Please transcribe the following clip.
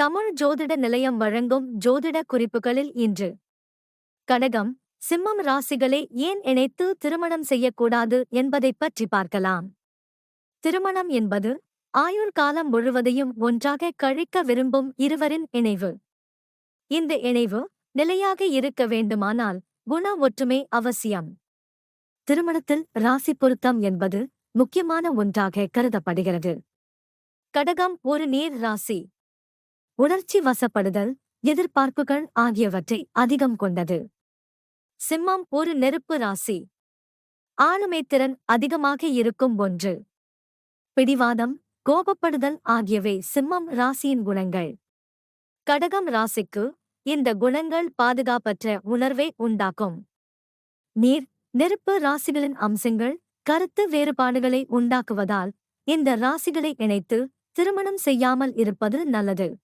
தமிழ் ஜோதிட நிலையம் வழங்கும் ஜோதிட குறிப்புகளில் இன்று கடகம், சிம்மம் ராசிகளை ஏன் இணைத்து திருமணம் செய்யக்கூடாது என்பதைப் பற்றி பார்க்கலாம். திருமணம் என்பது ஆயுள் காலம் முழுவதையும் ஒன்றாக கழிக்க விரும்பும் இருவரின் இணைவு. இந்த இணைவு நிலையாக இருக்க வேண்டுமானால் குண ஒற்றுமை அவசியம். திருமணத்தில் ராசி பொருத்தம் என்பது முக்கியமான ஒன்றாக கருதப்படுகிறது. கடகம் ஒரு நீர் ராசி. உணர்ச்சி வசப்படுதல், எதிர்பார்ப்புகள் ஆகியவற்றை அதிகம் கொண்டது. சிம்மம் ஒரு நெருப்பு ராசி. ஆளுமைத்திறன் அதிகமாக இருக்கும் ஒன்று. பிடிவாதம், கோபப்படுதல் ஆகியவை சிம்மம் ராசியின் குணங்கள். கடகம் ராசிக்கு இந்த குணங்கள் பாதுகாப்பற்ற உணர்வை உண்டாக்கும். நீர், நெருப்பு ராசிகளின் அம்சங்கள் கருத்து வேறுபாடுகளை உண்டாக்குவதால் இந்த ராசிகளை இணைத்து திருமணம் செய்யாமல் இருப்பது நல்லது.